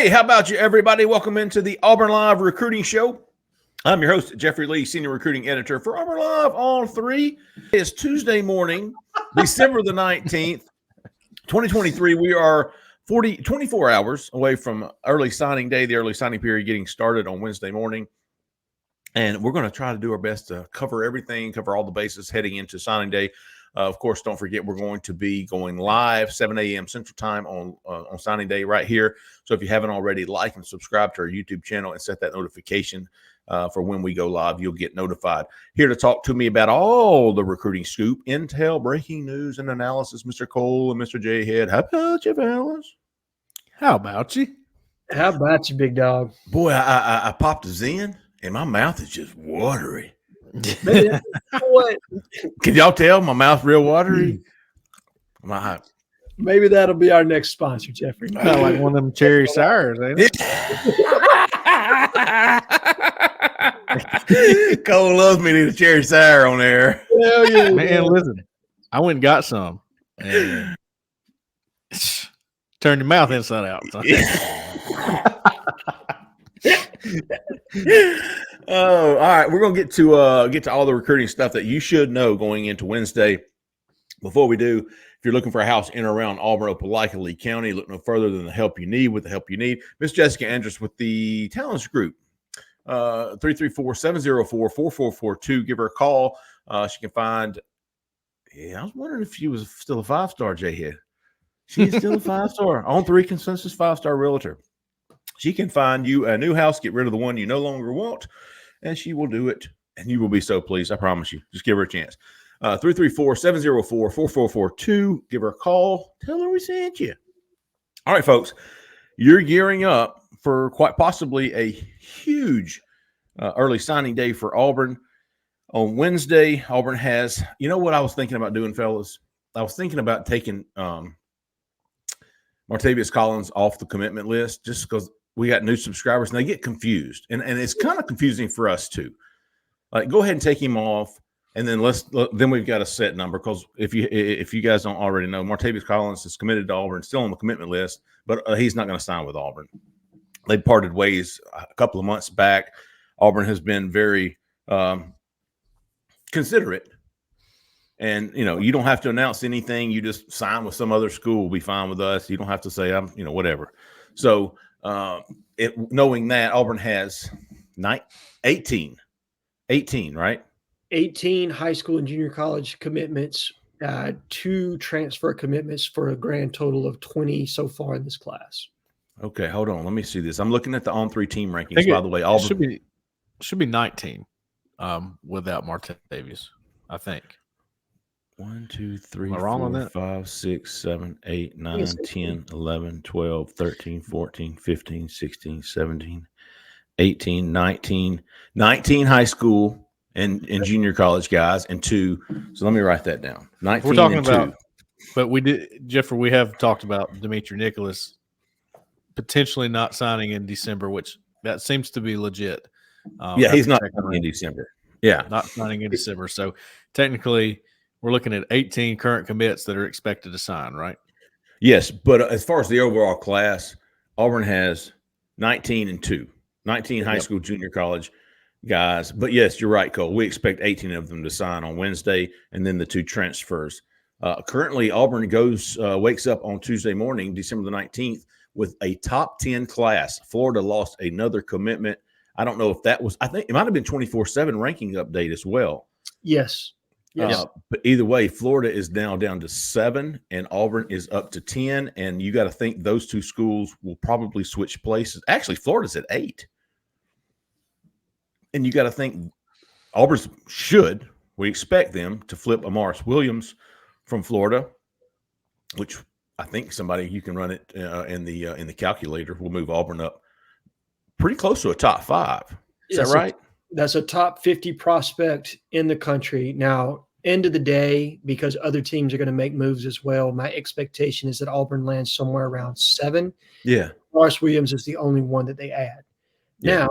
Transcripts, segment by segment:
Hey, how about you, everybody? Welcome into the Auburn Live Recruiting Show. I'm your host, Jeffrey Lee, Senior Recruiting Editor for Auburn Live on 3. It's Tuesday morning, December the 19th, 2023. We are 24 hours away from early signing day, the early signing period getting started on Wednesday morning. And we're going to try to do our best to cover everything, cover all the bases heading into signing day. Of course, don't forget we're going to be going live 7 a.m. Central Time on signing day right here. So if you haven't already, like and subscribe to our YouTube channel and set that notification for when we go live. You'll get notified. Here to talk to me about all the recruiting scoop, intel, breaking news, and analysis, Mr. Cole and Mr. Jhead. How about you, fellas? How about you? How about you, big dog? Boy, I popped a Zen, and my mouth is just watery. What? Can y'all tell my mouth's real watery? Maybe that'll be our next sponsor, Jeffrey. Kind of like one of them cherry sours, ain't it? Cole loves me to cherry sour on there. Hell yeah, Man, listen, I went and got some and turned your mouth inside out. So. Oh, all right. We're gonna get to all the recruiting stuff that you should know going into Wednesday. Before we do, if you're looking for a house in or around Auburn, Opelika, Lee County, look no further than the help you need. With the help you need, Miss Jessica Andrus with the Talents Group, 334-704-4442. Give her a call. She can find. Yeah, I was wondering if she was still a 5-star Jhead. She is still a 5-star on 3 consensus 5-star realtor. She can find you a new house, get rid of the one you no longer want, and she will do it, and you will be so pleased. I promise you. Just give her a chance. 334-704-4442. Give her a call. Tell her we sent you. All right, folks. You're gearing up for quite possibly a huge early signing day for Auburn. On Wednesday, Auburn has – you know what I was thinking about doing, fellas? I was thinking about taking Martavius Collins off the commitment list just because – we got new subscribers and they get confused. And it's kind of confusing for us too. Like, go ahead and take him off. And then then we've got a set number. Because if you guys don't already know, Martavius Collins is committed to Auburn, still on the commitment list, but he's not going to sign with Auburn. They parted ways a couple of months back. Auburn has been very considerate. And, you don't have to announce anything. You just sign with some other school will be fine with us. You don't have to say, whatever. So, knowing that Auburn has 18, right? 18 high school and junior college commitments, 2 transfer commitments for a grand total of 20 so far in this class. Okay, hold on. Let me see this. I'm looking at the on-3 team rankings, by the way. Auburn should be 19 without Martavius, I think. 1, 2, 3, Am I wrong on 4, that? 5, 6, 7, 8, 9, 10, 11, 12, 13, 14, 15, 16, 17, 18, 19 high school and junior college guys and 2. So let me write that down. 19 We're talking and 2. about, but Jeffrey, we have talked about Dimitri Nicholas potentially not signing in December, which that seems to be legit. He's not signing in December. Yeah. Not signing in December. So technically, we're looking at 18 current commits that are expected to sign, right? Yes, but as far as the overall class, Auburn has 19 and 2, 19 high school, junior college guys. But yes, you're right, Cole. We expect 18 of them to sign on Wednesday, and then the 2 transfers. Currently, Auburn wakes up on Tuesday morning, December the 19th, with a top 10 class. Florida lost another commitment. I don't know if that was – I think it might have been 24/7 ranking update as well. Yes. But either way, Florida is now down to 7 and Auburn is up to 10. And you got to think those 2 schools will probably switch places. Actually, Florida's at 8. And you got to think Auburn we expect them to flip Amaris Williams from Florida, which I think somebody you can run it in the calculator will move Auburn up pretty close to a top 5. Is that right? That's a top 50 prospect in the country. Now, end of the day, because other teams are going to make moves as well, my expectation is that Auburn lands somewhere around 7. Yeah. Morris Williams is the only one that they add. Yeah. Now,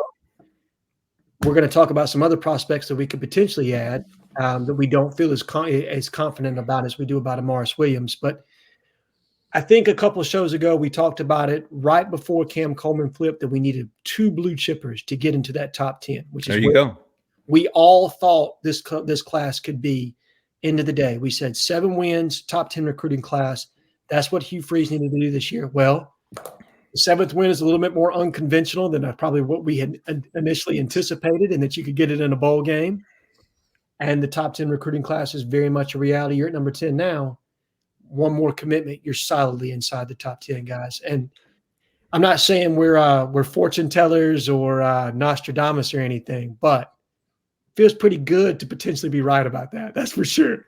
we're going to talk about some other prospects that we could potentially add that we don't feel as confident about as we do about Amaris Williams. But I think a couple of shows ago we talked about it right before Cam Coleman flipped that we needed 2 blue chippers to get into that top 10, which is there you go. We all thought this class could be. End of the day, we said 7 wins, top 10 recruiting class. That's what Hugh Freeze needed to do this year. Well, the 7th win is a little bit more unconventional than probably what we had initially anticipated, and that you could get it in a bowl game. And the top 10 recruiting class is very much a reality. You're at number 10 now. One more commitment, you're solidly inside the top 10, guys. And I'm not saying we're fortune tellers or Nostradamus or anything, but it feels pretty good to potentially be right about that. That's for sure.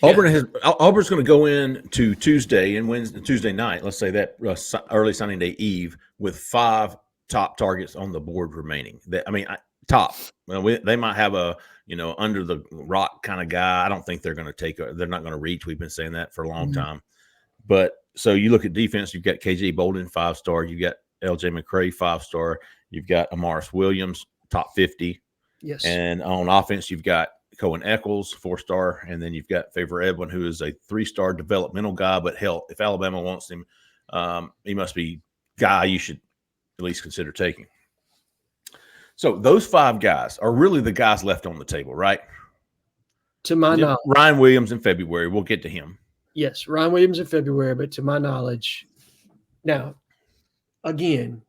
Auburn's going to go in to Tuesday and Tuesday night. Let's say that early signing day eve with 5 top targets on the board remaining. Top. Well, they might have a under the rock kind of guy. I don't think they're going to they're not going to reach. We've been saying that for a long time. But so you look at defense, you've got KJ Bolden, 5-star. You've got LJ McCray, 5-star. You've got Amaris Williams, top 50. Yes. And on offense, you've got Cohen Eccles, 4-star. And then you've got Favor Edwin, who is a 3-star developmental guy. But hell, if Alabama wants him, he must be a guy you should at least consider taking. So those 5 guys are really the guys left on the table, right? To my knowledge. Ryan Williams in February. We'll get to him. Yes, Ryan Williams in February, but to my knowledge, now, again,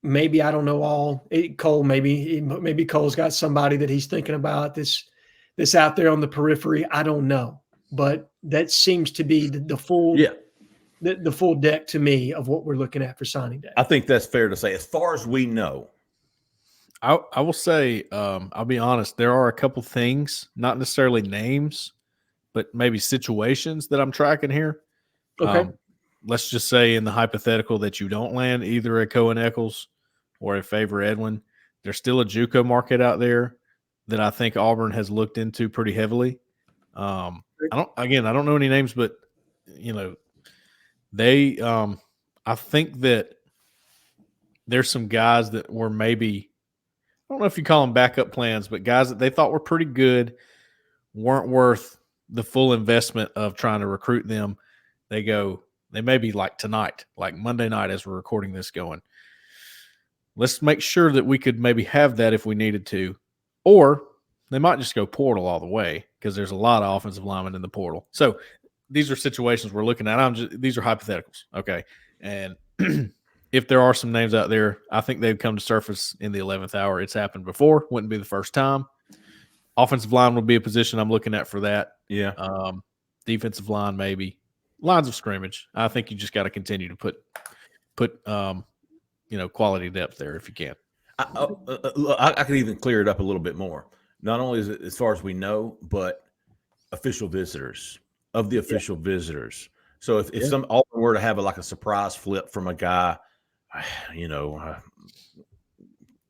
maybe I don't know all. Cole, maybe Cole's got somebody that he's thinking about this out there on the periphery. I don't know, but that seems to be the full the full deck to me of what we're looking at for signing day. I think that's fair to say. As far as we know, I will say, I'll be honest, there are a couple things, not necessarily names, but maybe situations that I'm tracking here. Okay. Let's just say in the hypothetical that you don't land either a Cohen Eccles or a Favor Edwin, there's still a JUCO market out there that I think Auburn has looked into pretty heavily. I don't know any names, but they I think that there's some guys that were maybe, I don't know if you call them backup plans, but guys that they thought were pretty good, weren't worth the full investment of trying to recruit them. They may be like tonight, like Monday night as we're recording this going, let's make sure that we could maybe have that if we needed to. Or they might just go portal all the way because there's a lot of offensive linemen in the portal. So these are situations we're looking at. These are hypotheticals, okay? And if there are some names out there, I think they've come to surface in the 11th hour. It's happened before. Wouldn't be the first time. Offensive line would be a position I'm looking at for that. Yeah. Defensive line, maybe. Lines of scrimmage. I think you just got to continue to put quality depth there if you can. I could even clear it up a little bit more. Not only is it as far as we know, but official visitors of the official visitors. So if some Auburn were to have a surprise flip from a guy,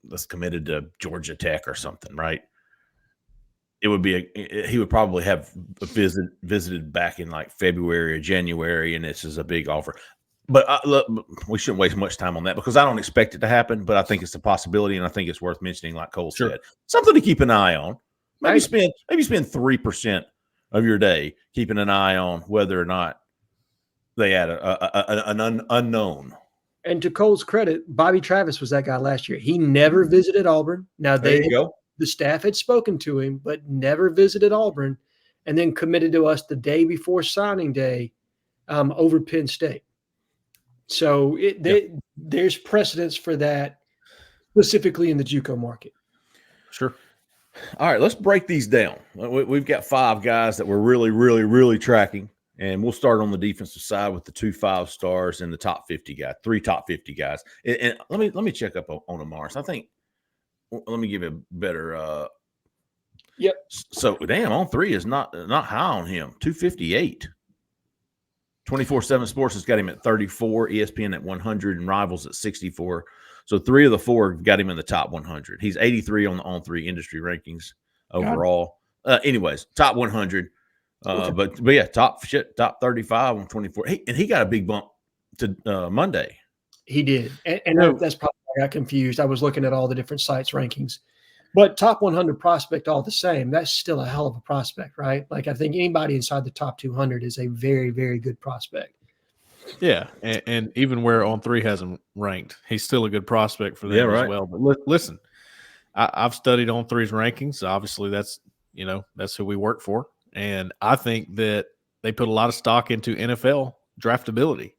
that's committed to Georgia Tech or something, right? It would be he would probably have visited back in February or January, and this is a big offer. But look, we shouldn't waste much time on that because I don't expect it to happen, but I think it's a possibility, and I think it's worth mentioning, like Cole said. Something to keep an eye on. Maybe spend 3% of your day keeping an eye on whether or not they add an unknown. And to Cole's credit, Bobby Travis was that guy last year. He never visited Auburn. Now the staff had spoken to him, but never visited Auburn, and then committed to us the day before signing day over Penn State. So there's precedence for that, specifically in the JUCO market. Sure. All right, let's break these down. We've got 5 guys that we're really, really, really tracking, and we'll start on the defensive side with the 2 5-stars and the top 50 guys, 3 top 50 guys. And let me check up on Amaris. I think let me give you a better. Yep. So on 3 is not high on him. 258. 24/7 Sports has got him at 34, ESPN at 100, and Rivals at 64. So 3 of the 4 got him in the top 100. He's 83 on the On3 industry rankings overall. Anyways, top 100. But yeah, top 35 on 24. He got a big bump to Monday. He did, and that's probably why I got confused. I was looking at all the different sites' rankings. But top 100 prospect all the same. That's still a hell of a prospect, right? Like I think anybody inside the top 200 is a very, very good prospect. Yeah, and even where On3 has him ranked, he's still a good prospect for them as well. But listen, I've studied On3's rankings. Obviously, that's who we work for, and I think that they put a lot of stock into NFL draftability.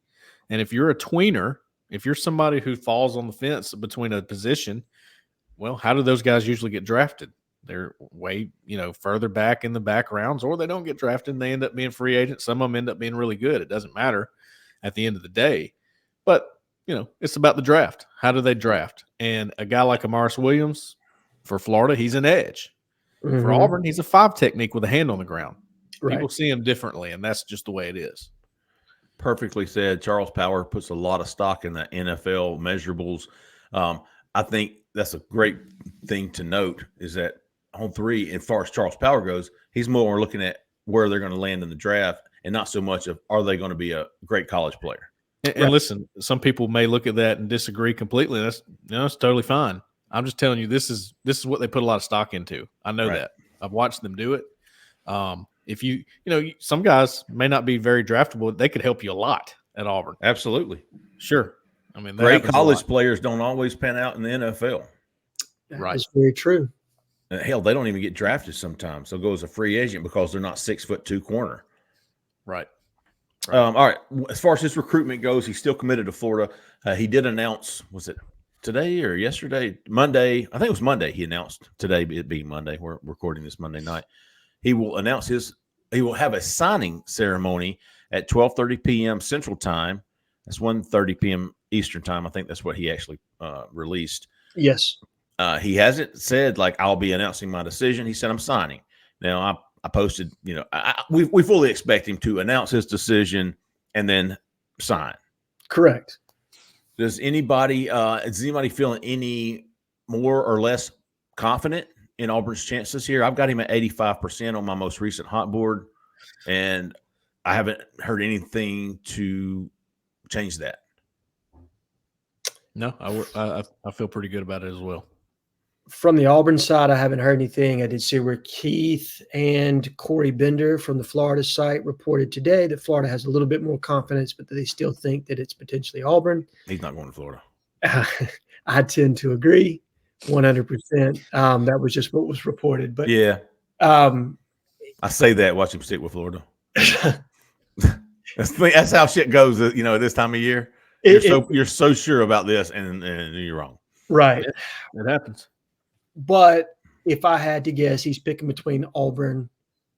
And if you're a tweener, if you're somebody who falls on the fence between a position, well, how do those guys usually get drafted? They're way, further back in the back rounds, or they don't get drafted and they end up being free agents. Some of them end up being really good. It doesn't matter at the end of the day. But, it's about the draft. How do they draft? And a guy like Amaris Williams for Florida, he's an edge. Mm-hmm. For Auburn, he's a 5 technique with a hand on the ground. Right. People see him differently, and that's just the way it is. Perfectly said. Charles Power puts a lot of stock in the NFL measurables. I think that's a great thing to note is that On3, as far as Charles Power goes, he's more looking at where they're going to land in the draft and not so much of are they going to be a great college player. And listen, some people may look at that and disagree completely. That's totally fine. I'm just telling you, this is what they put a lot of stock into. I know that. I've watched them do it. If some guys may not be very draftable, they could help you a lot at Auburn. Absolutely. Sure. I mean, great college players don't always pan out in the NFL. That's very true. Hell, they don't even get drafted sometimes. They'll go as a free agent because they're not 6'2" corner. Right. All right. As far as his recruitment goes, he's still committed to Florida. He did announce, was it today or yesterday? Monday. I think it was Monday. He announced today, it being Monday. We're recording this Monday night. He will announce he will have a signing ceremony at 12:30 p.m. Central Time. That's 1:30 p.m. Eastern Time. I think that's what he actually released. Yes. He hasn't said like I'll be announcing my decision. He said I'm signing. Now I posted, we fully expect him to announce his decision and then sign. Correct. Is anybody feeling any more or less confident in Auburn's chances here? I've got him at 85% on my most recent hot board, and I haven't heard anything to change that. No, I feel pretty good about it as well. From the Auburn side, I haven't heard anything. I did see where Keith and Corey Bender from the Florida site reported today that Florida has a little bit more confidence, but that they still think that it's potentially Auburn. He's not going to Florida. I tend to agree 100%. That was just what was reported. But yeah, I say that, watch him stick with Florida. That's how shit goes, at this time of year. You're so sure about this, and you're wrong. Right. It happens. But if I had to guess, he's picking between Auburn,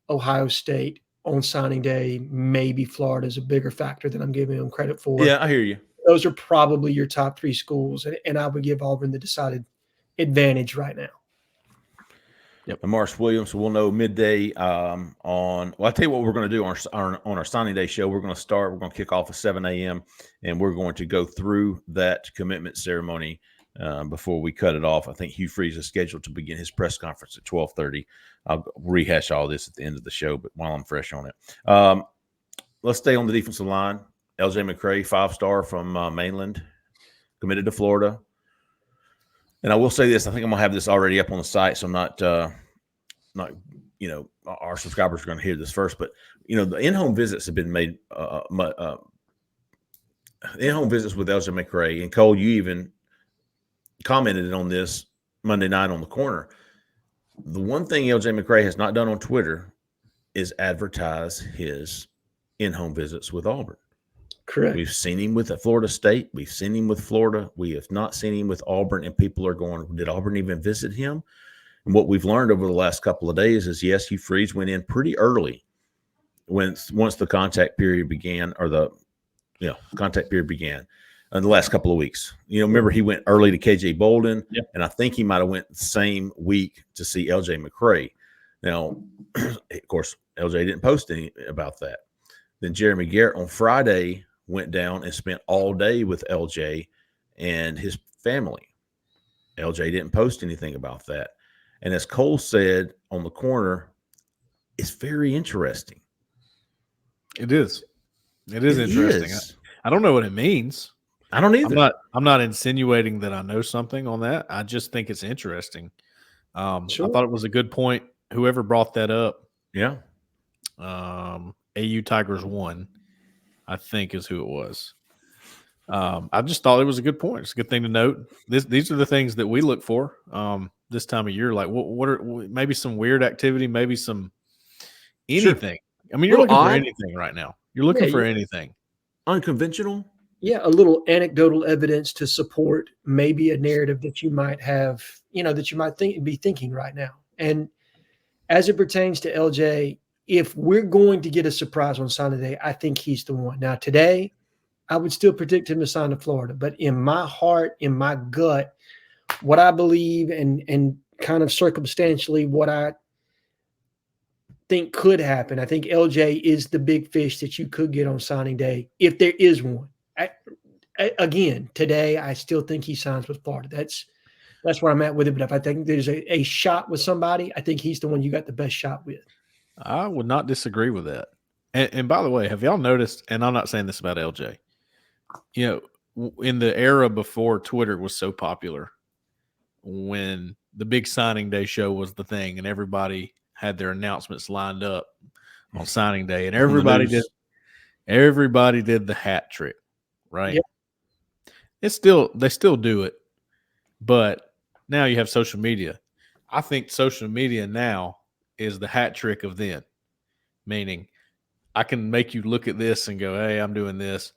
Ohio State on signing day. Maybe Florida is a bigger factor than I'm giving him credit for. Yeah, I hear you. Those are probably your top 3 schools, and I would give Auburn the decided advantage right now. Yep. And Amaris Williams, we'll know midday I'll tell you what we're going to do on our signing day show. We're going to kick off at 7 a.m. and we're going to go through that commitment ceremony before we cut it off. I think Hugh Freeze is scheduled to begin his press conference at 12:30. I'll rehash all this at the end of the show, but while I'm fresh on it. Let's stay on the defensive line. LJ McCray, 5-star from Mainland, committed to Florida. And I will say this, I think I'm going to have this already up on the site, so I'm not our subscribers are going to hear this first, but, the in-home visits have been made, in-home visits with LJ McCray. And Cole, you even commented on this Monday night on the corner. The one thing LJ McCray has not done on Twitter is advertise his in-home visits with Auburn. Correct. We've seen him with Florida State. We've seen him with Florida. We have not seen him with Auburn, and people are going, did Auburn even visit him? And what we've learned over the last couple of days is, yes, Hugh Freeze went in pretty early once the contact period began, or the contact period began in the last couple of weeks. Remember he went early to KJ Bolden, and I think he might have went the same week to see LJ McCray. Now, of course, LJ didn't post any about that. Then Jeremy Garrett on Friday went down and spent all day with LJ and his family. LJ didn't post anything about that. And as Cole said on the corner, it's very interesting. It is. It is interesting. I don't know what it means. I don't either. I'm not insinuating that I know something on that. I just think it's interesting Sure. I thought it was a good point. Whoever brought that up, Yeah. AU Tigers won, I think is who it was. I just thought it was a good point. It's a good thing to note. These are the things that we look for this time of year. Like what are maybe some weird activity, maybe some anything. I mean, you're Little looking for odd. anything right now. You're looking for anything. Unconventional. Yeah, a little anecdotal evidence to support maybe a narrative that you might have, that you might be thinking right now. And as it pertains to LJ, if we're going to get a surprise on signing day, I think he's the one. Now, today, I would still predict him to sign to Florida, but in my heart, in my gut, what I believe and kind of circumstantially what I think could happen, I think LJ is the big fish that you could get on signing day if there is one. Again, today, I still think he signs with Florida. That's where I'm at with it. But if I think there's a shot with somebody, I think he's the one you got the best shot with. I would not disagree with that. And by the way, have y'all noticed, and I'm not saying this about LJ, in the era before Twitter was so popular, when the big signing day show was the thing and everybody had their announcements lined up on signing day and everybody did the hat trick, right? Yep. They still do it, but now you have social media. I think social media now is the hat trick of then, meaning I can make you look at this and go, hey, I'm doing this,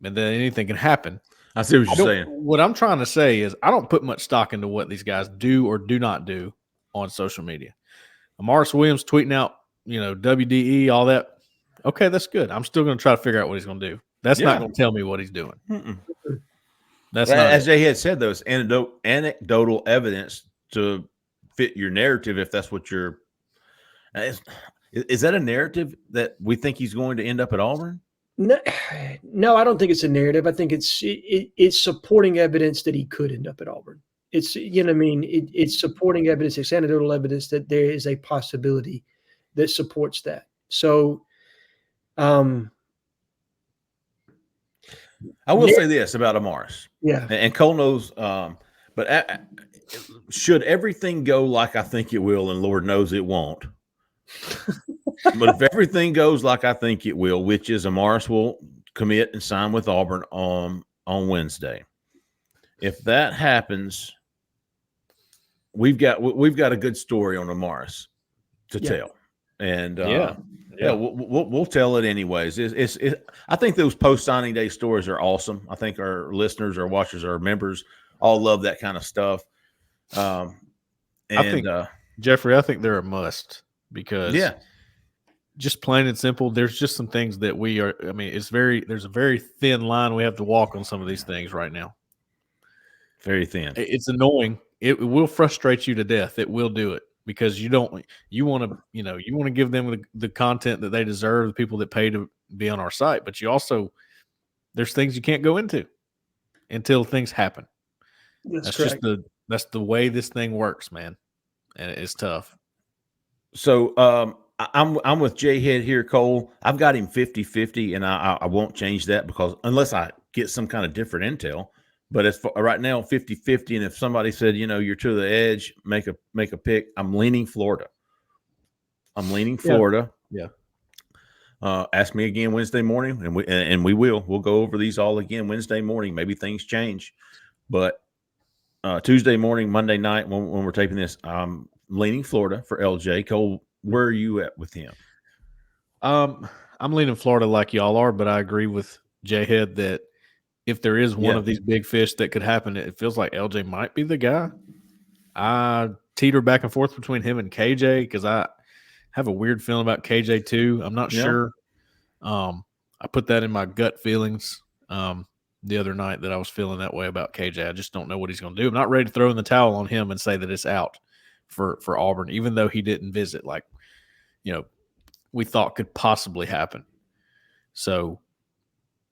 and then anything can happen. I see what you're saying. What I'm trying to say is I don't put much stock into what these guys do or do not do on social media. Amaris Williams tweeting out, WDE, all that. Okay, that's good. I'm still going to try to figure out what he's going to do. That's not going to tell me what he's doing. Mm-mm. That's not as Jhead said, though, it's anecdotal evidence to fit your narrative if that's what you're. Is that a narrative that we think he's going to end up at Auburn? No, I don't think it's a narrative. I think it's supporting evidence that he could end up at Auburn. It's it's supporting evidence, it's anecdotal evidence that there is a possibility that supports that. So, I will say this about Amaris. Yeah, and Cole knows. But should everything go like I think it will, and Lord knows it won't. But if everything goes like I think it will, which is Amaris will commit and sign with Auburn on Wednesday. If that happens, we've got a good story on Amaris to tell, and we'll tell it anyways. I think those post signing day stories are awesome. I think our listeners, our watchers, our members all love that kind of stuff. I think Jeffrey, I think they're a must because just plain and simple, there's just some things that there's a very thin line we have to walk on some of these things right now. Very thin. It's annoying. It will frustrate you to death. It will do it because you want to give them the content that they deserve, the people that pay to be on our site, but there's things you can't go into until things happen. That's correct. That's the way this thing works, man. And it's tough. So, I'm with Jhead here, Cole. I've got him 50-50, and I won't change that because unless I get some kind of different intel. But as for right now, 50-50, and if somebody said, you're to the edge, make a pick, I'm leaning Florida. Yeah. Ask me again Wednesday morning, and we'll go over these all again Wednesday morning. Maybe things change, but Tuesday morning, Monday night when we're taping this, I'm leaning Florida for LJ. Cole, where are you at with him? I'm leaning Florida like y'all are, but I agree with Jhead that if there is one of these big fish that could happen, it feels like LJ might be the guy. I teeter back and forth between him and KJ because I have a weird feeling about KJ too. I'm not sure. I put that in my gut feelings the other night that I was feeling that way about KJ. I just don't know what he's going to do. I'm not ready to throw in the towel on him and say that it's out for Auburn, even though he didn't visit like, we thought could possibly happen. So,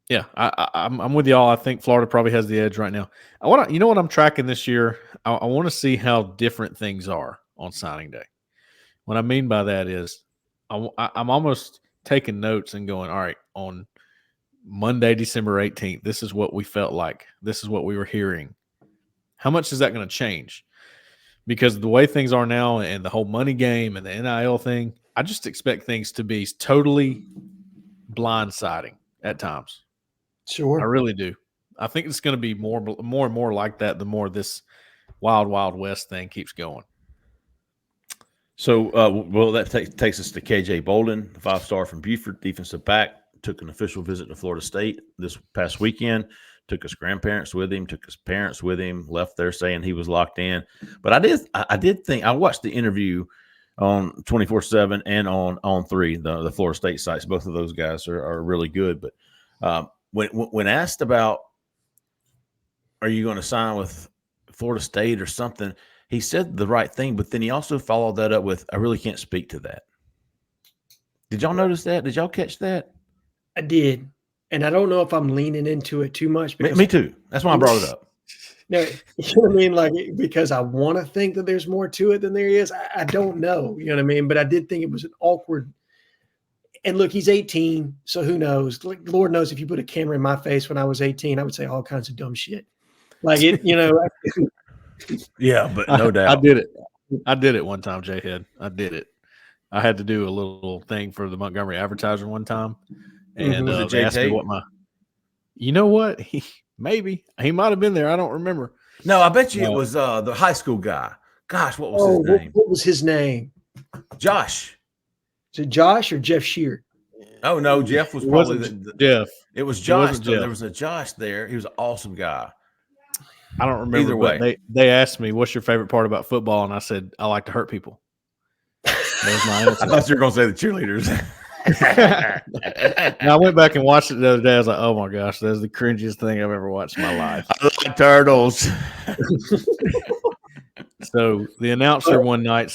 yeah, I'm with y'all. I think Florida probably has the edge right now. What I'm tracking this year? I want to see how different things are on signing day. What I mean by that is I'm almost taking notes and going, all right, on Monday, December 18th, this is what we felt like. This is what we were hearing. How much is that going to change? because the way things are now and the whole money game and the NIL thing, I just expect things to be totally blindsiding at times. Sure. I really do. I think it's going to be more and more like that the more this wild, wild west thing keeps going. So, well, that takes us to KJ Bolden, the 5-star from Buford, defensive back, took an official visit to Florida State this past weekend, took his grandparents with him, took his parents with him, left there saying he was locked in. But I did think, I watched the interview on 24/7 and on 3, the Florida State sites. Both of those guys are really good. But when asked about, are you going to sign with Florida State or something, he said the right thing, but then he also followed that up with, I really can't speak to that. Did y'all notice that? Did y'all catch that? I did. And I don't know if I'm leaning into it too much. Me too. That's why I brought it up. No, you know what I mean? Like, because I want to think that there's more to it than there is. I don't know. You know what I mean? But I did think it was an awkward. And look, he's 18, so who knows? Like, Lord knows if you put a camera in my face when I was 18, I would say all kinds of dumb shit. Like, it, you know. Yeah, but no doubt. I did it one time, Jhead. I did it. I had to do a little thing for the Montgomery Advertiser one time. And they asked me what my – you know what? He might have been there. I don't remember. No, I bet you it was the high school guy. Gosh, what was his name? What was his name? Josh. Is it Josh or Jeff Shear? Oh, no, Jeff was probably Jeff. It was Josh. There was a Josh there. He was an awesome guy. I don't remember. Either way. They asked me, what's your favorite part about football? And I said, I like to hurt people. That was my answer. I thought you were going to say the cheerleaders. Now, I went back and watched it the other day. I was like, oh, my gosh, that's the cringiest thing I've ever watched in my life. I like turtles. So the announcer one night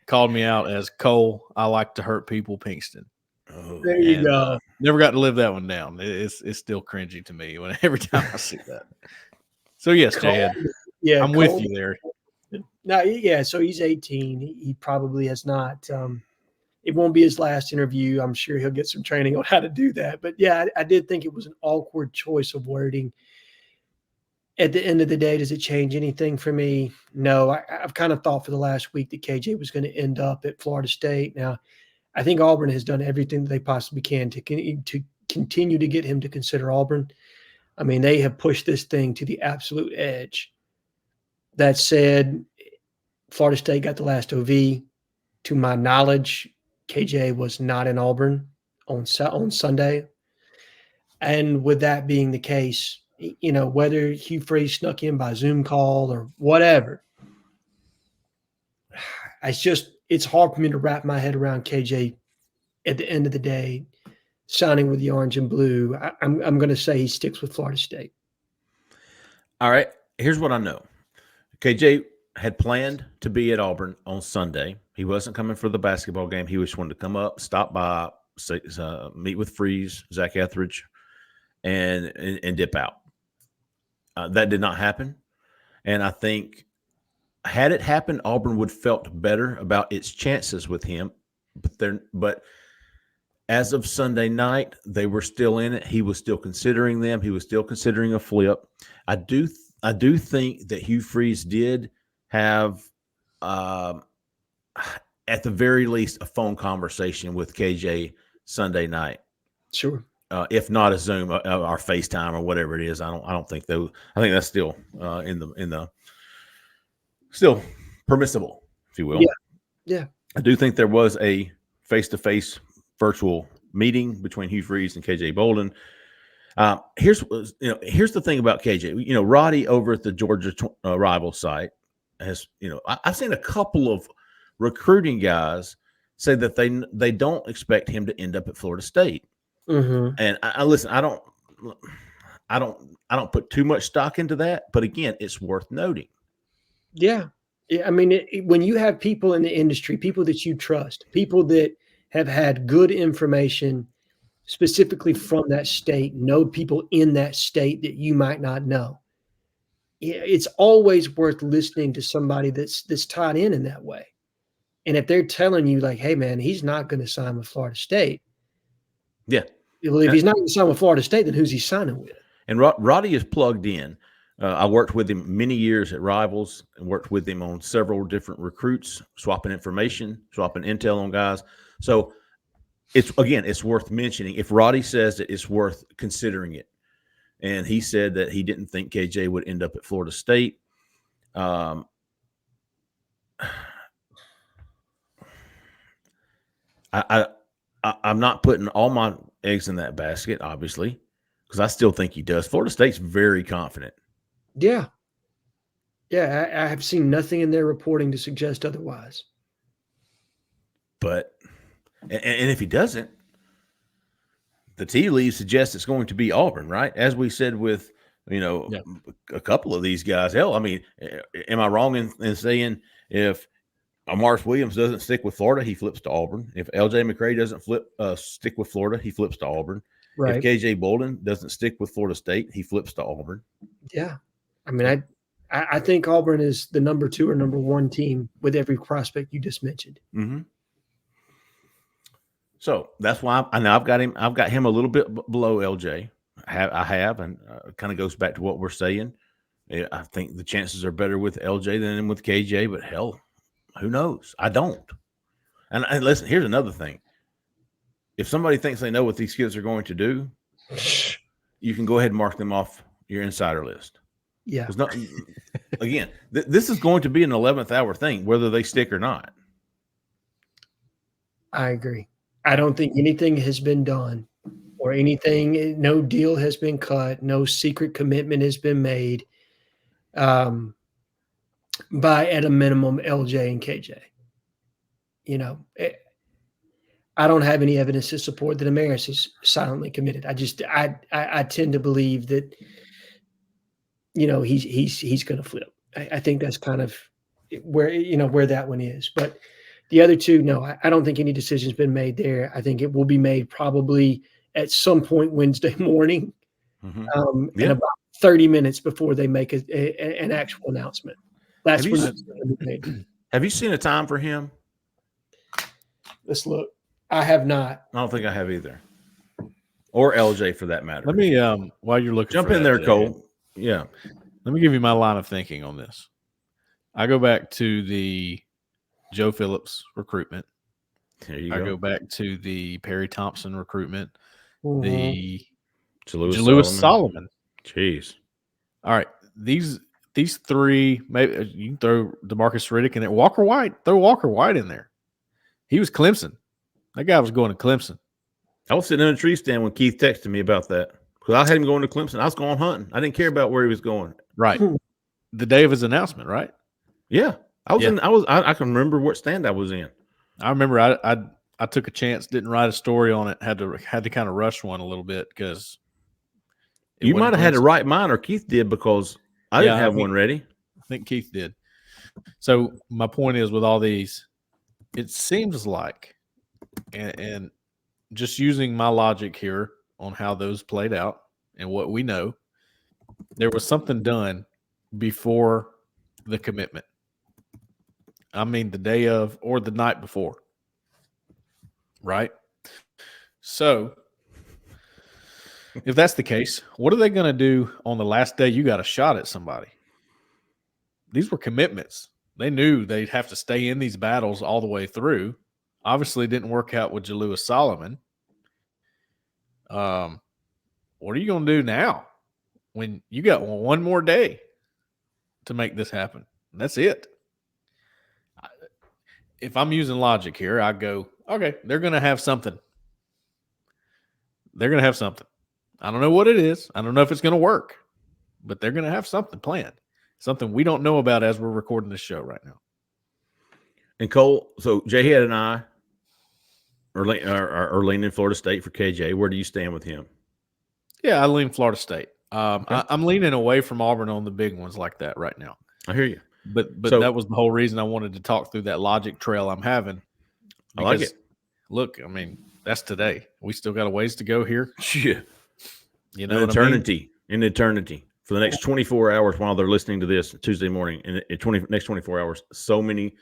called me out as Cole, I like to hurt people, Pinkston. Oh, there you go. Never got to live that one down. It's still cringy to me every time I see that. So, yes, Jhead, I'm with you there. No, yeah, so he's 18. He probably has not it won't be his last interview. I'm sure he'll get some training on how to do that. But, yeah, I did think it was an awkward choice of wording. At the end of the day, does it change anything for me? No. I've kind of thought for the last week that KJ was going to end up at Florida State. Now, I think Auburn has done everything that they possibly can to continue to get him to consider Auburn. I mean, they have pushed this thing to the absolute edge. That said, Florida State got the last OV. To my knowledge, KJ was not in Auburn on Sunday. And with that being the case, you know, whether Hugh Freeze snuck in by Zoom call or whatever, it's hard for me to wrap my head around KJ at the end of the day signing with the orange and blue. I'm going to say he sticks with Florida State. All right. Here's what I know. KJ had planned to be at Auburn on Sunday. He wasn't coming for the basketball game. He just wanted to come up, stop by, meet with Freeze, Zach Etheridge, and dip out. That did not happen. And I think had it happened, Auburn would felt better about its chances with him. But as of Sunday night, they were still in it. He was still considering them. He was still considering a flip. I do think that Hugh Freeze did have, at the very least, a phone conversation with KJ Sunday night. Sure. If not a Zoom or FaceTime or whatever it is, I don't think I think that's still still permissible, if you will. Yeah. I do think there was a face-to-face virtual meeting between Hugh Freeze and KJ Bolden. Here's the thing about KJ. You know, Roddy over at the Georgia rival site has, I've seen a couple of recruiting guys say that they don't expect him to end up at Florida State. Mm-hmm. And I listen. I don't put too much stock into that, but again, it's worth noting. Yeah. I mean, when you have people in the industry, people that you trust, people that have had good information specifically from that state, know people in that state that you might not know, it's always worth listening to somebody that's tied in that way. And if they're telling you like, hey man, he's not going to sign with Florida State. Yeah. Well, if he's not going to sign with Florida State, then who's he signing with? And Roddy is plugged in. I worked with him many years at Rivals and worked with him on several different recruits, swapping information, swapping intel on guys. So it's worth mentioning. If Roddy says that, it's worth considering it. And he said that he didn't think KJ would end up at Florida State. I'm not putting all my eggs in that basket, obviously, because I still think he does. Florida State's very confident. Yeah. Yeah, I have seen nothing in their reporting to suggest otherwise. But and if he doesn't, the tea leaves suggest it's going to be Auburn, right? As we said with a couple of these guys. Hell, I mean, am I wrong in saying if Amars Williams doesn't stick with Florida, he flips to Auburn? If LJ McCray doesn't stick with Florida, he flips to Auburn. Right. If KJ Bolden doesn't stick with Florida State, he flips to Auburn. Yeah. I mean, I think Auburn is the number 2 or number 1 team with every prospect you just mentioned. Mm-hmm. So that's why I've got him a little bit below LJ. I have, and kind of goes back to what we're saying. I think the chances are better with LJ than with KJ, but hell, who knows? I don't. And listen, here's another thing. If somebody thinks they know what these kids are going to do, you can go ahead and mark them off your insider list. Yeah. Again, this is going to be an 11th hour thing, whether they stick or not. I agree. I don't think anything has been done or anything, no deal has been cut, no secret commitment has been made by, at a minimum, LJ and KJ. I don't have any evidence to support that Amaris is silently committed. I tend to believe that, he's going to flip. I think that's kind of where that one is. But the other two, no, I don't think any decision's been made there. I think it will be made probably at some point Wednesday morning, and about 30 minutes before they make an actual announcement. That's when it's going to be made. Have you seen a time for him? Let's look. I have not. I don't think I have either. Or LJ for that matter. Let me, while you're looking, jump in there, Cole. Yeah. Let me give you my line of thinking on this. I go back to the Joe Phillips recruitment. There you go back to the Perry Thompson recruitment. Mm-hmm. The Jalewis Solomon. Jeez. All right. These three, maybe you can throw DeMarcus Riddick in there. Walker White. Throw Walker White in there. He was Clemson. That guy was going to Clemson. I was sitting in a tree stand when Keith texted me about that. Because I had him going to Clemson. I was going hunting. I didn't care about where he was going. Right. The day of his announcement, right? Yeah. I can remember what stand I was in. I remember I took a chance, didn't write a story on it, had to kind of rush one a little bit because you might have had to write mine, or Keith did, because I didn't have one ready. I think Keith did. So my point is, with all these, it seems like, and just using my logic here on how those played out and what we know, there was something done before the commitment. I mean, the day of or the night before. Right? So, if that's the case, what are they going to do on the last day you got a shot at somebody? These were commitments. They knew they'd have to stay in these battles all the way through. Obviously, it didn't work out with Jalewis Solomon. What are you going to do now when you got one more day to make this happen? That's it. If I'm using logic here, I go, okay, they're going to have something. They're going to have something. I don't know what it is. I don't know if it's going to work, but they're going to have something planned, something we don't know about as we're recording this show right now. And Cole, so Jhead and I are leaning Florida State for KJ. Where do you stand with him? Yeah, I lean Florida State. Okay. I'm leaning away from Auburn on the big ones like that right now. I hear you. But so, that was the whole reason I wanted to talk through that logic trail I'm having. I like it. Look, I mean, that's today. We still got a ways to go here. Yeah. You know, in eternity. For the next 24 hours while they're listening to this Tuesday morning, in next 24 hours, so many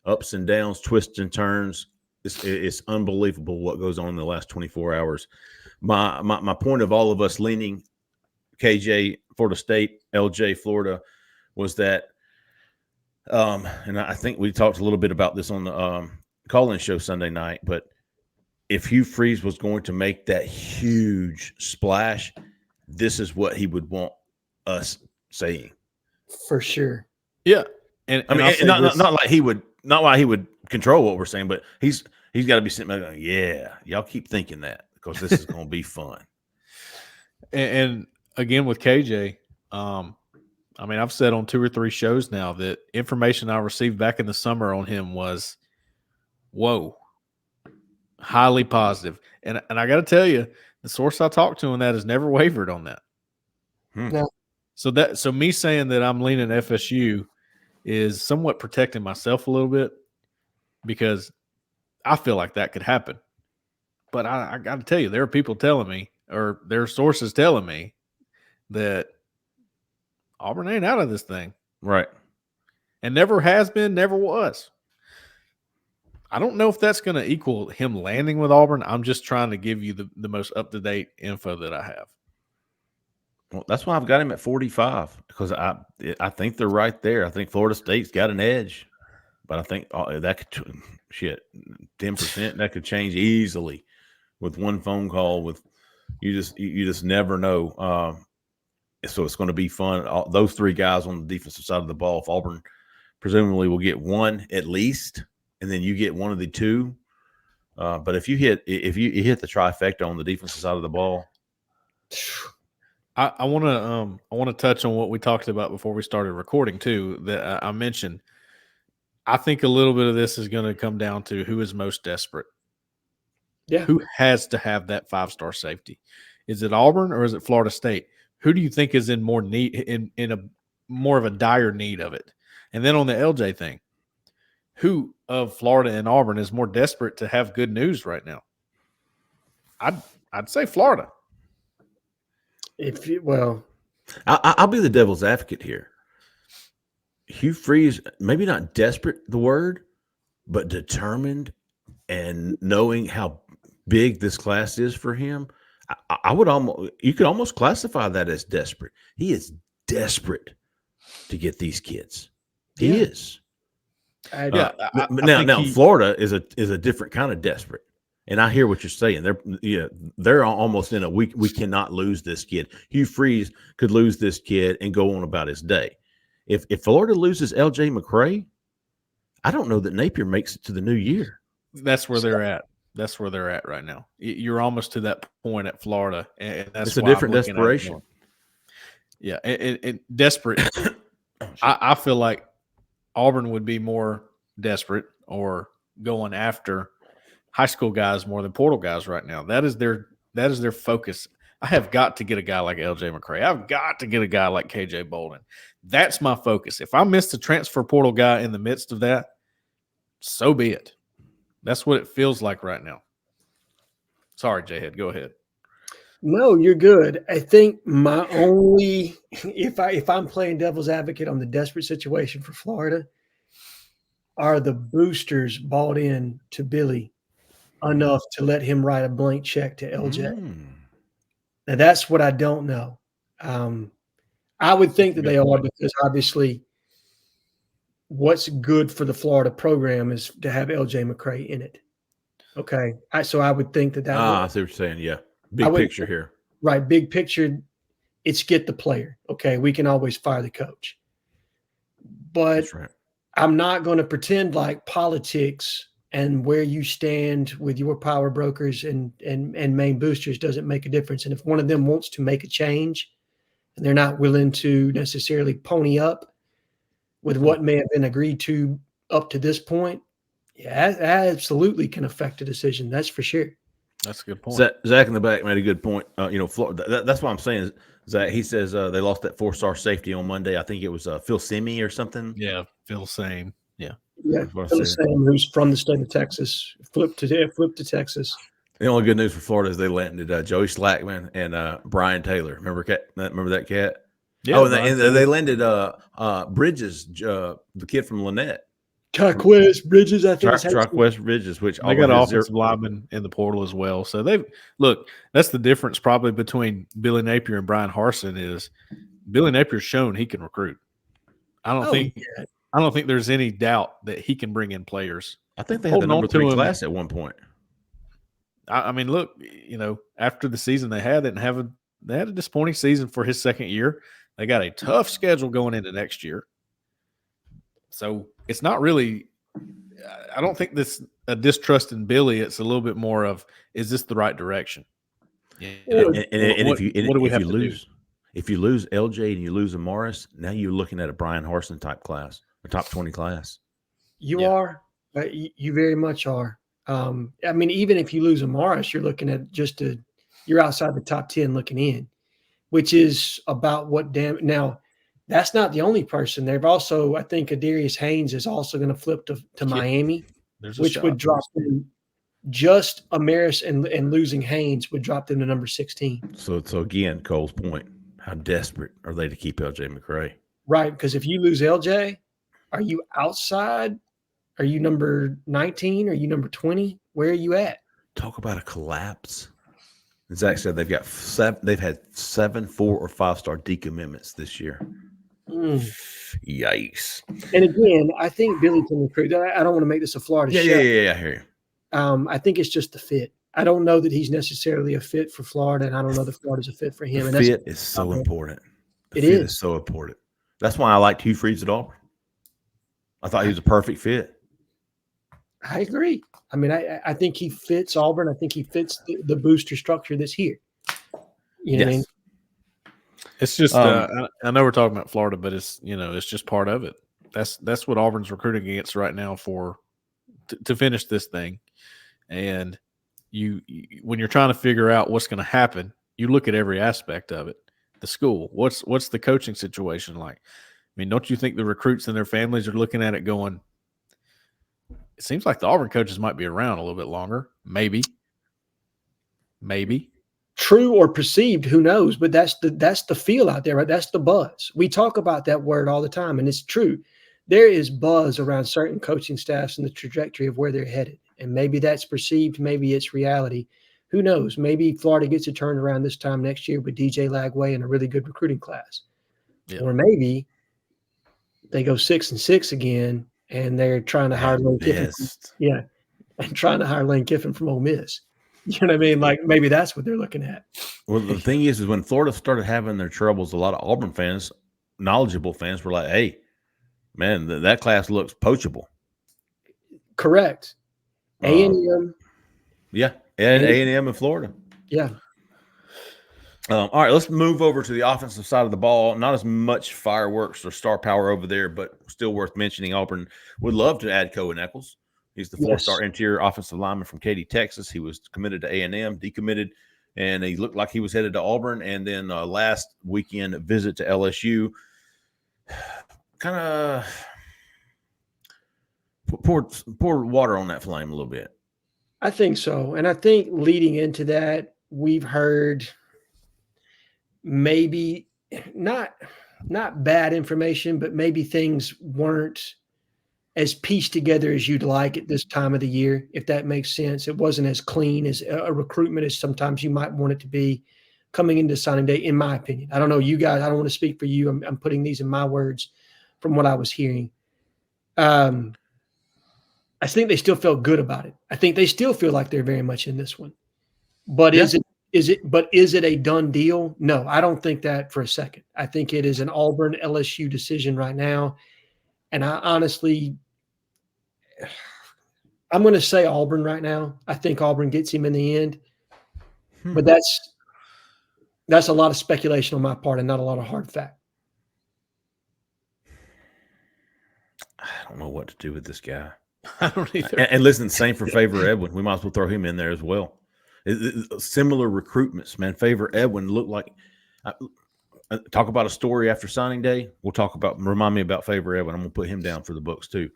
ups and downs, twists and turns. It's unbelievable what goes on in the last 24 hours. My point of all of us leaning KJ, Florida State, LJ, Florida, was that, and I think we talked a little bit about this on the call-in show Sunday night, but if Hugh Freeze was going to make that huge splash, this is what he would want us saying. For sure. Yeah. And I mean, not like he would control what we're saying, but he's got to be sitting there going, yeah, y'all keep thinking that because this is going to be fun. And again, with KJ, I mean, I've said on 2 or 3 shows now that information I received back in the summer on him was, whoa, highly positive. And I got to tell you, the source I talked to on that has never wavered on that. No. So me saying that I'm leaning FSU is somewhat protecting myself a little bit because I feel like that could happen. But I got to tell you, there are people telling me, or there are sources telling me, that Auburn ain't out of this thing. Right. And never has been, never was. I don't know if that's going to equal him landing with Auburn. I'm just trying to give you the most up-to-date info that I have. Well, that's why I've got him at 45 because I think they're right there. I think Florida State's got an edge, but I think that could 10% that could change easily with one phone call. With you just never know. So it's going to be fun. Those 3 guys on the defensive side of the ball, if Auburn presumably will get one at least, and then you get one of the 2. But if you hit the trifecta on the defensive side of the ball. I want to touch on what we talked about before we started recording too. That I mentioned. I think a little bit of this is going to come down to who is most desperate. Yeah. Who has to have that 5-star safety? Is it Auburn or is it Florida State? Who do you think is in more need in a more of a dire need of it? And then on the LJ thing, who of Florida and Auburn is more desperate to have good news right now? I'd say Florida. I'll be the devil's advocate here. Hugh Freeze, maybe not desperate, the word, but determined and knowing how big this class is for him. You could almost classify that as desperate. He is desperate to get these kids. He is. Now Florida is a different kind of desperate. And I hear what you're saying. They're almost in a we cannot lose this kid. Hugh Freeze could lose this kid and go on about his day. If Florida loses LJ McCray, I don't know that Napier makes it to the new year. That's where they're at. That's where they're at right now. You're almost to that point at Florida, and that's a different desperation. Yeah, and desperate. I feel like Auburn would be more desperate or going after high school guys more than portal guys right now. That is their focus. I have got to get a guy like LJ McCray. I've got to get a guy like KJ Bolden. That's my focus. If I miss the transfer portal guy in the midst of that, so be it. That's what it feels like right now. Sorry, Jhead, go ahead. No, you're good. I think my only if I'm playing devil's advocate on the desperate situation for Florida, are the boosters bought in to Billy enough to let him write a blank check to LJ? Now that's what I don't know. I would think that they are, because obviously what's good for the Florida program is to have LJ McCray in it. Okay. So I would think that I see what you're saying. Yeah. Big picture here. Right. Big picture. It's get the player. Okay. We can always fire the coach. But That's right. I'm not going to pretend like politics and where you stand with your power brokers and main boosters doesn't make a difference. And if one of them wants to make a change and they're not willing to necessarily pony up with what may have been agreed to up to this point, yeah, that absolutely can affect a decision. That's for sure. That's a good point. Zach in the back made a good point. Florida, that's what I'm saying. Zach, he says they lost that 4-star safety on Monday. I think it was Phil Simi or something. Yeah, Phil Same. Yeah. Yeah, Phil Same, who's from the state of Texas, flipped to Texas. The only good news for Florida is they landed Joey Slackman and Brian Taylor. Remember that cat? Yeah. Oh, and they landed Bridges, the kid from Lynette. Tarquez Bridges, I think. Tarquez Bridges, which They got Auburn an has offensive lineman in the portal as well. So that's the difference probably between Billy Napier and Brian Harsin is Billy Napier's shown he can recruit. I don't think there's any doubt that he can bring in players. I think they had the number 3 class at one point. I mean, look, after the season they had a disappointing season for his second year. They got a tough schedule going into next year. So it's not really – I don't think this a distrust in Billy. It's a little bit more of, is this the right direction? If you lose LJ and you lose a Morris, now you're looking at a Brian Harsin type class, a top 20 class. You are. You very much are. I mean, even if you lose a Morris, you're looking at you're outside the top 10 looking in, which is about what now – that's not the only person. They've also, I think, Adarius Haynes is also going to flip to Miami, which would drop them just Amaris and losing Haynes would drop them to number 16. So again, Cole's point, how desperate are they to keep LJ McCray? Right, because if you lose LJ, are you outside? Are you number 19? Are you number 20? Where are you at? Talk about a collapse. Zach said they've had 7 4- or 5-star decommitments this year. Yikes. And again, I think Billy can recruit. I don't want to make this a Florida show. Yeah, I hear you. I think it's just the fit. I don't know that he's necessarily a fit for Florida, and I don't know that Florida's a fit for him. The fit is so important. It is so important. That's why I liked Hugh Freeze at Auburn. I thought he was a perfect fit. I agree. I mean, I think he fits Auburn. I think he fits the booster structure that's here. You know what I mean? It's just I know we're talking about Florida, but it's just part of it. That's what Auburn's recruiting against right now to finish this thing. And when you're trying to figure out what's going to happen, you look at every aspect of it. The school, what's the coaching situation like? I mean, don't you think the recruits and their families are looking at it going, it seems like the Auburn coaches might be around a little bit longer. Maybe. True or perceived, who knows? But that's the feel out there, right? That's the buzz. We talk about that word all the time, and it's true. There is buzz around certain coaching staffs and the trajectory of where they're headed. And maybe that's perceived, maybe it's reality. Who knows? Maybe Florida gets it turned around this time next year with DJ Lagway and a really good recruiting class. Yeah. Or maybe they go 6-6 again, and they're trying to hire Lane Kiffin. Yeah, and trying to hire Lane Kiffin from Ole Miss. You know what I mean? Like maybe that's what they're looking at. Well, the thing is when Florida started having their troubles, a lot of Auburn fans, knowledgeable fans, were like, "Hey, man, that class looks poachable." Correct. A&M. Yeah, and A&M in Florida. Yeah. All right, let's move over to the offensive side of the ball. Not as much fireworks or star power over there, but still worth mentioning. Auburn would love to add Cohen Eccles. He's the 4-star interior offensive lineman from Katy, Texas. He was committed to A&M, decommitted, and he looked like he was headed to Auburn. And then last weekend visit to LSU, kind of poured water on that flame a little bit. I think so. And I think leading into that, we've heard maybe not bad information, but maybe things weren't as pieced together as you'd like at this time of the year, if that makes sense. It wasn't as clean as a recruitment as sometimes you might want it to be coming into signing day, in my opinion. I don't know, you guys, I don't want to speak for you. I'm putting these in my words from what I was hearing. I think they still felt good about it. I think they still feel like they're very much in this one. But is it a done deal? No, I don't think that for a second. I think it is an Auburn LSU decision right now. And I honestly, I'm going to say Auburn right now. I think Auburn gets him in the end. But that's a lot of speculation on my part and not a lot of hard fact. I don't know what to do with this guy. I don't either. And listen, same for Favor Edwin. We might as well throw him in there as well. Similar recruitments, man. Favor Edwin looked like talk about a story after signing day. We'll remind me about Favor Edwin. I'm going to put him down for the books too.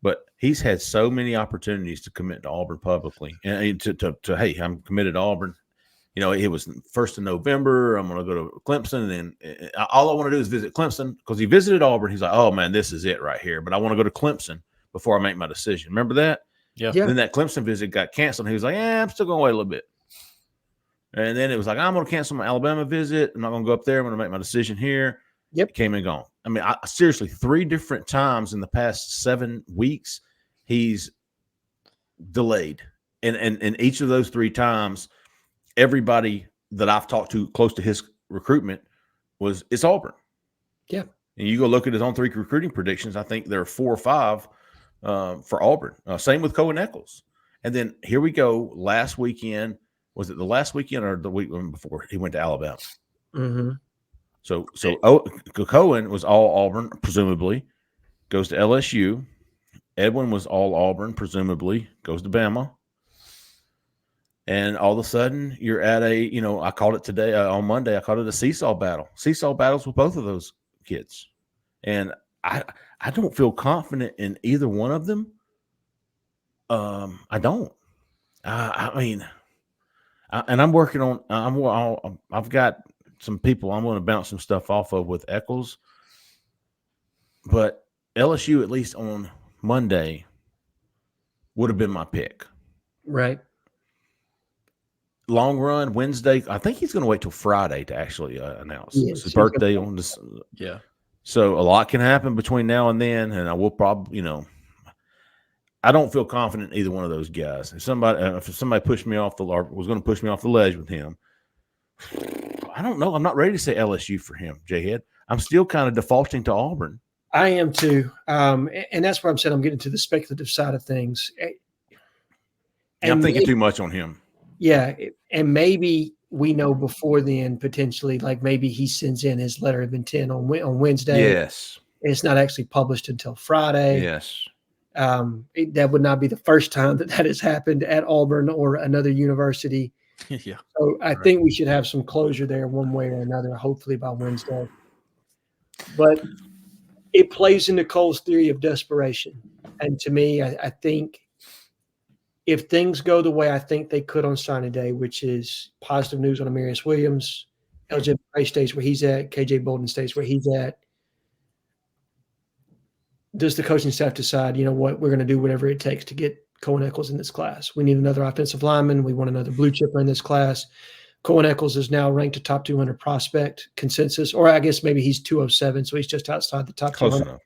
But he's had so many opportunities to commit to Auburn publicly and to hey, I'm committed to Auburn. You know, it was 1st of November. I'm going to go to Clemson, and all I want to do is visit Clemson because he visited Auburn. He's like, oh man, this is it right here. But I want to go to Clemson before I make my decision. Remember that? Yeah. Yeah. Then that Clemson visit got canceled. He was like, I'm still going to wait a little bit. And then it was like, I'm going to cancel my Alabama visit. I'm not going to go up there. I'm going to make my decision here. Yep. Came and gone. I mean, seriously, 3 different times in the past 7 weeks, he's delayed. And each of those 3 times, everybody that I've talked to close to his recruitment it's Auburn. Yeah. And you go look at his on-3 recruiting predictions, I think there are 4 or 5 for Auburn. Same with Cohen Eccles. And then here we go. Last weekend, was it the last weekend or the week before he went to Alabama? Mm-hmm. So Cohen was all Auburn, presumably, goes to LSU. Edwin was all Auburn, presumably, goes to Bama. And all of a sudden, you're at I called it today on Monday. I called it a seesaw battle. Seesaw battles with both of those kids, and I don't feel confident in either one of them. I don't. I mean, and I'm working on. I've got some people I'm going to bounce some stuff off of with Eccles, but LSU at least on Monday would have been my pick. Right. Long run Wednesday. I think he's going to wait till Friday to actually announce. Yes, It's his birthday on this. Yeah. So a lot can happen between now and then, and I will probably, I don't feel confident in either one of those guys. If somebody pushed me off was going to push me off the ledge with him, I don't know. I'm not ready to say LSU for him, Jhead. I'm still kind of defaulting to Auburn. I am too, and that's where I'm saying I'm getting to the speculative side of things. And I'm thinking too much on him. Yeah, and maybe we know before then potentially, like maybe he sends in his letter of intent on Wednesday. Yes, and it's not actually published until Friday. Yes, that would not be the first time that has happened at Auburn or another university. Yeah. So I think we should have some closure there one way or another, hopefully by Wednesday. But it plays into Cole's theory of desperation. And to me, I think if things go the way I think they could on signing day, which is positive news on Amarius Williams, LJ McRae stays where he's at, KJ Bolden stays where he's at, does the coaching staff decide, you know what, we're going to do whatever it takes to get Cohen Eccles in this class? We need another offensive lineman. We want another blue chipper in this class. Cohen Eccles is now ranked a top 200 prospect consensus, or I guess maybe he's 207, so he's just outside the top 200.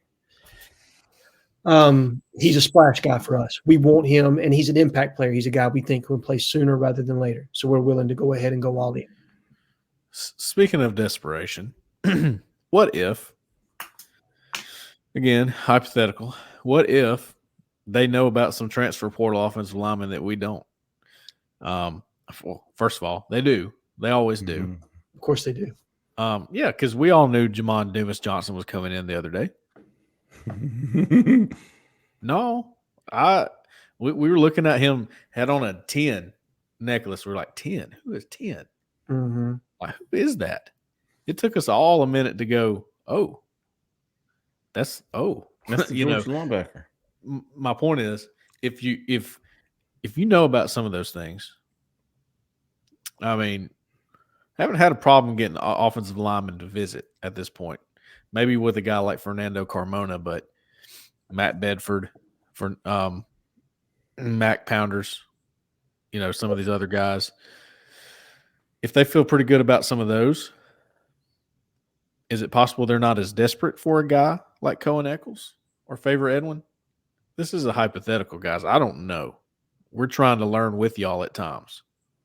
He's a splash guy for us. We want him, and he's an impact player. He's a guy we think will play sooner rather than later. So we're willing to go ahead and go all in. Speaking of desperation, what if, again, hypothetical, what if they know about some transfer portal offensive linemen that we don't? Well, first of all, they do. They always do. Mm-hmm. Of course they do. Yeah, because we all knew Jamon Dumas Johnson was coming in the other day. No, we were looking at him, had on a 10 necklace. We're like, 10? Who is 10? Mm-hmm. Like, who is that? It took us all a minute to go, that's the linebacker. My point is, if you know about some of those things, I mean, haven't had a problem getting offensive linemen to visit at this point. Maybe with a guy like Fernando Carmona, but Matt Bedford, for Mac Pounders, some of these other guys. If they feel pretty good about some of those, is it possible they're not as desperate for a guy like Cohen Eccles or Favor Edwin? This is a hypothetical, guys. I don't know. We're trying to learn with y'all at times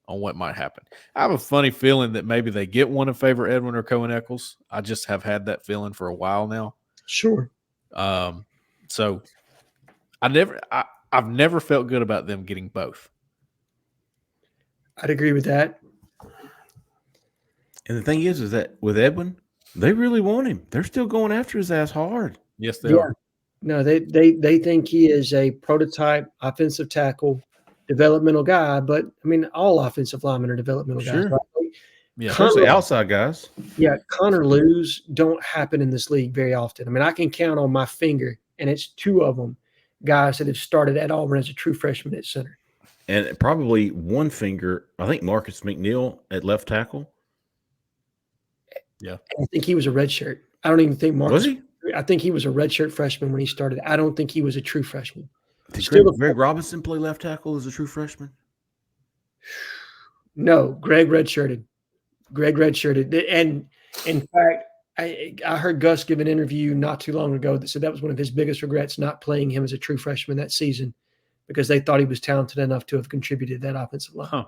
on what might happen. I have a funny feeling that maybe they get one of Favor Edwin or Cohen Eccles. I just have had that feeling for a while now. Sure. So I've never felt good about them getting both. I'd agree with that. And the thing is that with Edwin, they really want him. They're still going after his ass hard. Yes, they are. No, they think he is a prototype offensive tackle, developmental guy. But I mean, all offensive linemen are developmental guys. Right? Yeah, especially outside guys. Yeah, Connor Lews don't happen in this league very often. I mean, I can count on my finger, and it's 2 of them, guys that have started at Auburn as a true freshman at center. And probably one finger, I think Marcus McNeil at left tackle. Yeah. I think he was a red shirt. I don't even think Marcus. Was he? I think he was a redshirt freshman when he started. I don't think he was a true freshman. Did Still Greg Robinson play left tackle as a true freshman? No, Greg redshirted. And in fact, I heard Gus give an interview not too long ago that said that was one of his biggest regrets, not playing him as a true freshman that season, because they thought he was talented enough to have contributed that offensive line. Huh.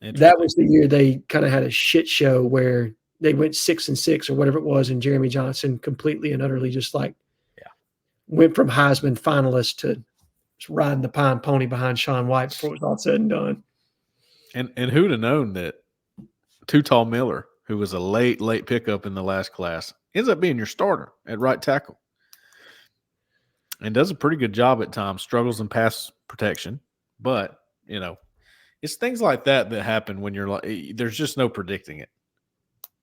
That was the year they kind of had a shit show where they went 6-6 or whatever it was, and Jeremy Johnson completely and utterly just went from Heisman finalist to just riding the pine pony behind Sean White before it was all said and done. And who'd have known that Too Tall Miller, who was a late pickup in the last class, ends up being your starter at right tackle and does a pretty good job at times, struggles in pass protection. But, it's things like that happen when you're there's just no predicting it.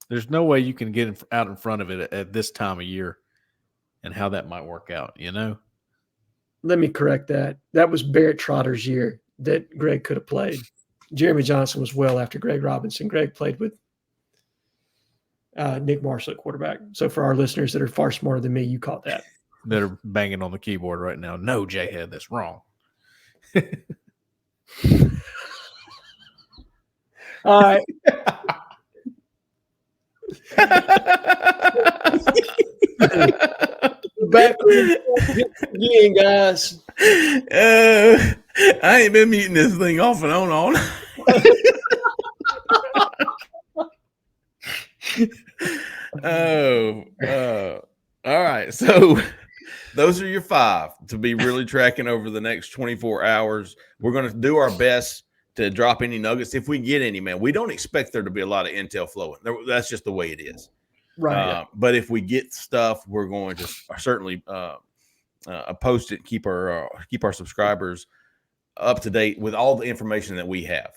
There's no way you can get out in front of it at this time of year and how that might work out, Let me correct that. That was Barrett Trotter's year that Greg could have played. Jeremy Johnson was well after Greg Robinson. Greg played with Nick Marshall at quarterback. So for our listeners that are far smarter than me, you caught that. That are banging on the keyboard right now. No, Jhead, that's wrong. All right. Back again, guys. I ain't been muting this thing off and on. All right. So those are your 5 to be really tracking over the next 24 hours. We're going to do our best to drop any nuggets if we get any, man. We don't expect there to be a lot of intel flowing. That's just the way it is. Right. But if we get stuff, we're going to certainly post it, keep our subscribers up to date with all the information that we have.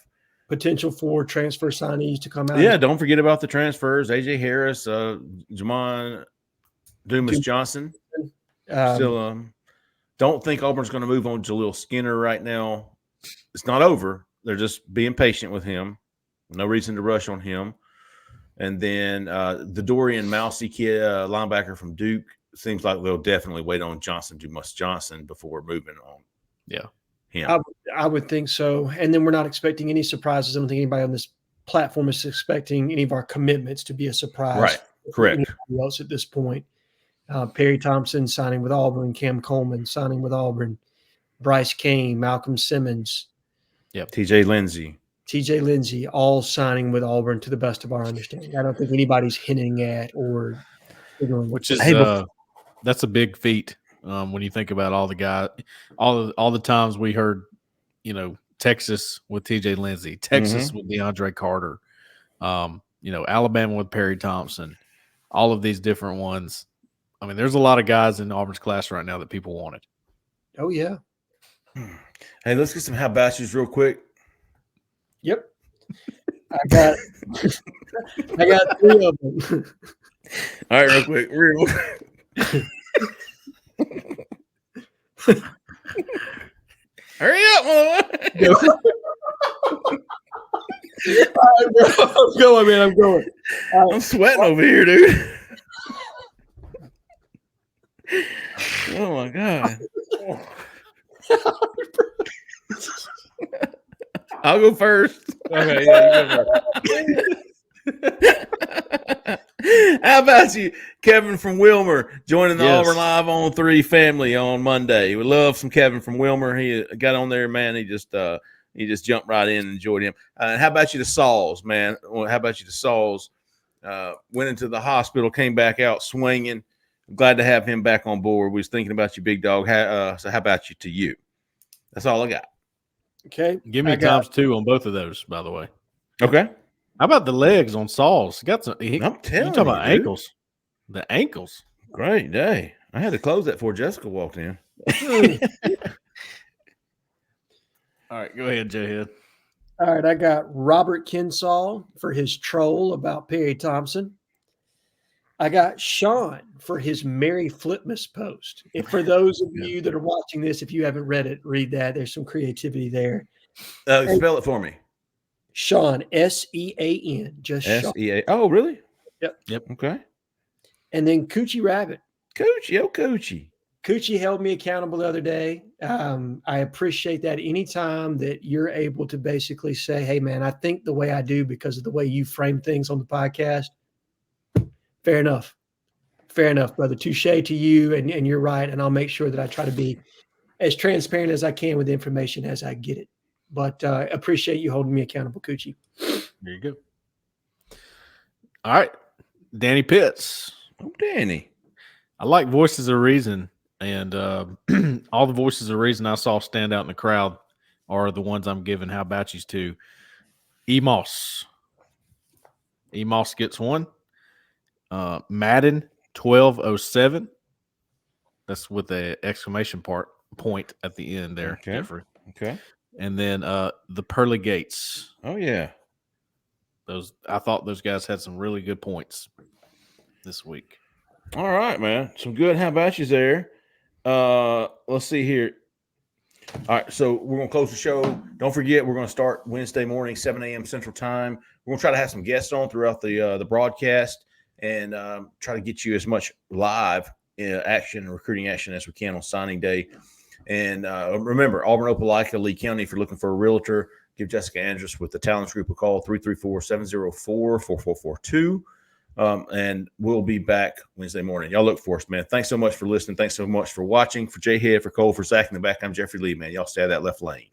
Potential for transfer signees to come out. Yeah, don't forget about the transfers. AJ Harris, Jamon Dumas Johnson. Still, don't think Auburn's going to move on Jaleel Skinner right now. It's not over. They're just being patient with him. No reason to rush on him. And then the Dorian Mousy kid, linebacker from Duke, seems like they'll definitely wait on Dumas Johnson before moving on. Yeah. Him. I would think so. And then we're not expecting any surprises. I don't think anybody on this platform is expecting any of our commitments to be a surprise. Right. Correct. Anybody else at this point. Perry Thompson signing with Auburn, Cam Coleman signing with Auburn, Bryce Kane, Malcolm Simmons. Yep. TJ Lindsey, all signing with Auburn to the best of our understanding. I don't think anybody's hinting at or figuring. Which is that's a big feat when you think about all the guys, all the times we heard, Texas with TJ Lindsey, Texas with DeAndre Carter, Alabama with Perry Thompson, all of these different ones. I mean, there's a lot of guys in Auburn's class right now that people wanted. Oh yeah. Hey, let's get some how about yous real quick. Yep. I got 3 of them. All right, real quick. Hurry up, motherfucker. I'm going, man. I'm going. I'm sweating over here, dude. Oh my God. I'll go first. Okay, yeah, you go first. How about you, Kevin from Wilmer, joining the Auburn Live on 3 family on Monday? We love some Kevin from Wilmer. He got on there, man. He just jumped right in and enjoyed him. And how about you, the Sauls, man? Well, how about you, the Sauls? Went into the hospital, came back out swinging. I'm glad to have him back on board. We was thinking about you, big dog. So how about you to you? That's all I got. Okay. Give me times 2 on both of those, by the way. Okay. How about the legs on Sauls? Got some. I'm telling you, talking about ankles. The ankles. Great day. I had to close that before Jessica walked in. All right, go ahead, Jhead. All right, I got Robert Kinsall for his troll about Perry Thompson. I got Sean for his Merry Flipmas post. And for those of you that are watching this, if you haven't read it, read that. There's some creativity there. Spell it for me. Sean, S-E-A-N. Just S-E-A. Oh, really? Yep. Okay. And then Coochie Rabbit Coochie. Coochie held me accountable the other day. I appreciate that anytime that you're able to basically say, hey, man, I think the way I do because of the way you frame things on the podcast. Fair enough. Fair enough, brother. Touche to you, and you're right. And I'll make sure that I try to be as transparent as I can with the information as I get it. But appreciate you holding me accountable, Coochie. There you go. All right. Danny Pitts. Oh, Danny. I like Voices of Reason. And all the Voices of Reason I saw stand out in the crowd are the ones I'm giving how about yous to. Emos. Emos gets one. Madden 1207. That's with the exclamation point at the end there. Okay. Jeffrey. Okay. And then the Pearly Gates. Oh, yeah. I thought those guys had some really good points this week. All right, man. Some good how about yous there. Let's see here. All right, so we're going to close the show. Don't forget, we're going to start Wednesday morning, 7 a.m. Central Time. We're going to try to have some guests on throughout the broadcast and try to get you as much live action, recruiting action as we can on signing day. And remember, Auburn, Opelika, Lee County, if you're looking for a realtor, give Jessica Andrus with the Talents Group a call, 334-704-4442. And we'll be back Wednesday morning. Y'all look for us, man. Thanks so much for listening. Thanks so much for watching. For Jhead, for Cole, for Zach in the back, I'm Jeffrey Lee, man. Y'all stay out of that left lane.